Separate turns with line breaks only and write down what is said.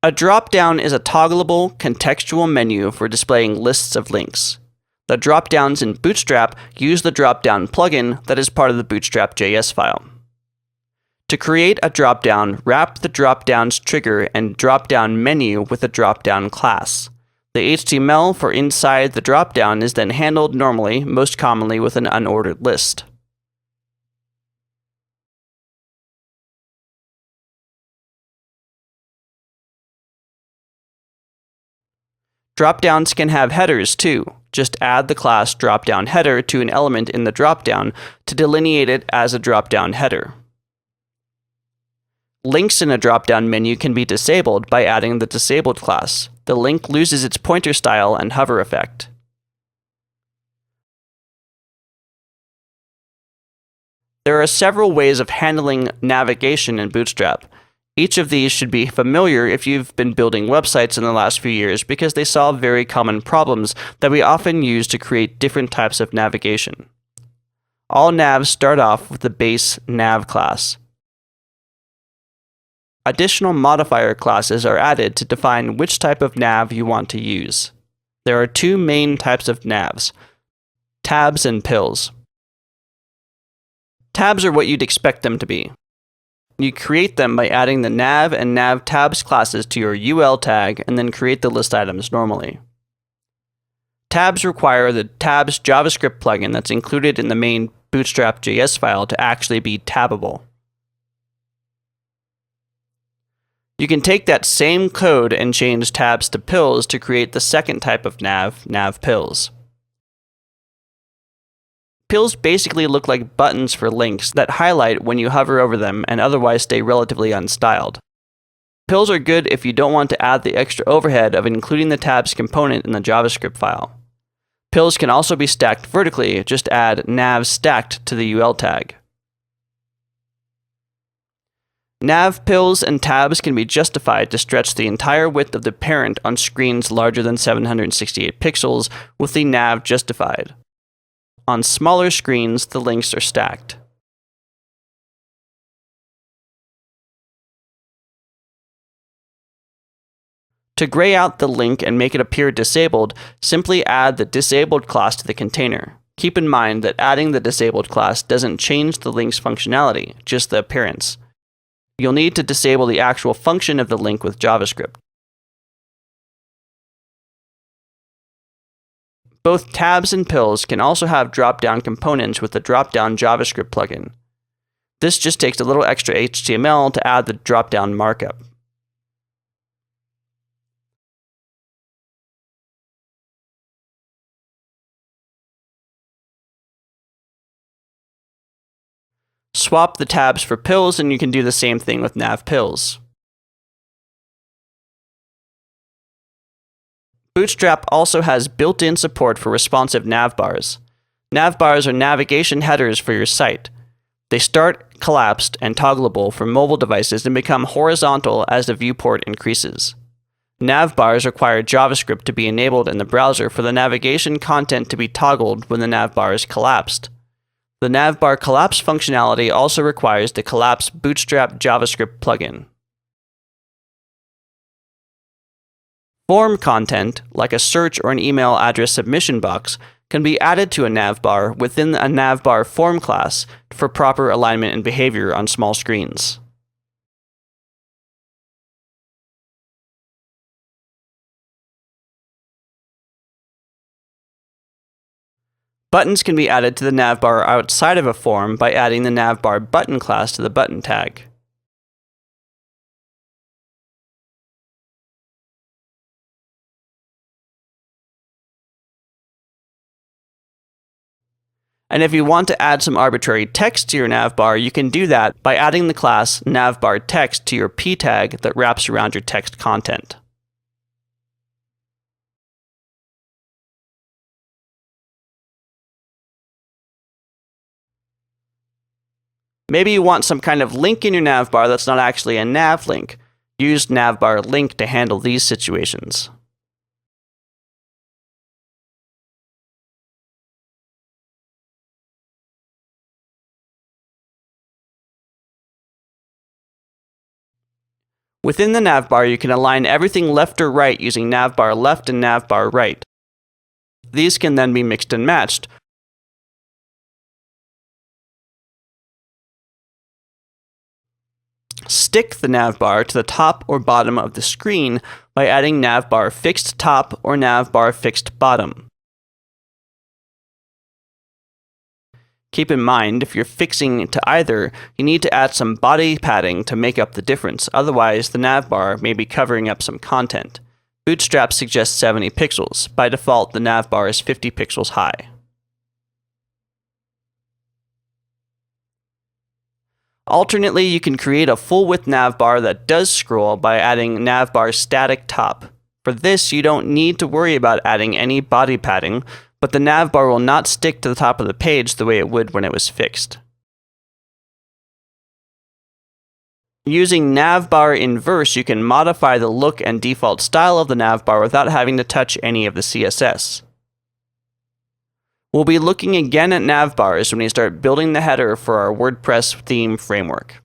A dropdown is a toggleable, contextual menu for displaying lists of links. The dropdowns in Bootstrap use the dropdown plugin that is part of the Bootstrap.js file. To create a dropdown, wrap the dropdowns trigger and dropdown menu with a dropdown class. The HTML for inside the dropdown is then handled normally, most commonly with an unordered list. Dropdowns can have headers too. Just add the class dropdown header to an element in the dropdown to delineate it as a dropdown header. Links in a dropdown menu can be disabled by adding the disabled class. The link loses its pointer style and hover effect. There are several ways of handling navigation in Bootstrap. Each of these should be familiar if you've been building websites in the last few years because they solve very common problems that we often use to create different types of navigation. All navs start off with the base nav class. Additional modifier classes are added to define which type of nav you want to use. There are two main types of navs: tabs and pills. Tabs are what you'd expect them to be. You create them by adding the nav and nav tabs classes to your UL tag and then create the list items normally. Tabs require the tabs JavaScript plugin that's included in the main Bootstrap.js file to actually be tabbable. You can take that same code and change tabs to pills to create the second type of nav pills. Pills basically look like buttons for links that highlight when you hover over them and otherwise stay relatively unstyled. Pills are good if you don't want to add the extra overhead of including the tabs component in the JavaScript file. Pills can also be stacked vertically, just add nav stacked to the UL tag. Nav pills and tabs can be justified to stretch the entire width of the parent on screens larger than 768 pixels with the nav justified. On smaller screens, the links are stacked. To gray out the link and make it appear disabled, simply add the disabled class to the container. Keep in mind that adding the disabled class doesn't change the link's functionality, just the appearance. You'll need to disable the actual function of the link with JavaScript. Both tabs and pills can also have drop-down components with the drop-down JavaScript plugin. This just takes a little extra HTML to add the drop-down markup. Swap the tabs for pills and you can do the same thing with nav pills. Bootstrap also has built-in support for responsive navbars. Navbars are navigation headers for your site. They start collapsed and toggleable for mobile devices and become horizontal as the viewport increases. Navbars require JavaScript to be enabled in the browser for the navigation content to be toggled when the navbar is collapsed. The navbar collapse functionality also requires the Collapse Bootstrap JavaScript plugin. Form content, like a search or an email address submission box, can be added to a navbar within a navbar form class for proper alignment and behavior on small screens. Buttons can be added to the navbar outside of a form by adding the navbar button class to the button tag. And if you want to add some arbitrary text to your navbar, you can do that by adding the class navbar text to your p tag that wraps around your text content. Maybe you want some kind of link in your navbar that's not actually a nav link. Use navbar link to handle these situations. Within the navbar, you can align everything left or right using navbar left and navbar right. These can then be mixed and matched. Stick the navbar to the top or bottom of the screen by adding navbar fixed top or navbar fixed bottom. Keep in mind, if you're fixing to either, you need to add some body padding to make up the difference, otherwise the navbar may be covering up some content. Bootstrap suggests 70 pixels. By default, the navbar is 50 pixels high. Alternately, you can create a full-width navbar that does scroll by adding navbar static top. For this, you don't need to worry about adding any body padding, but the navbar will not stick to the top of the page the way it would when it was fixed. Using navbar inverse, you can modify the look and default style of the navbar without having to touch any of the CSS. We'll be looking again at navbars when we start building the header for our WordPress theme framework.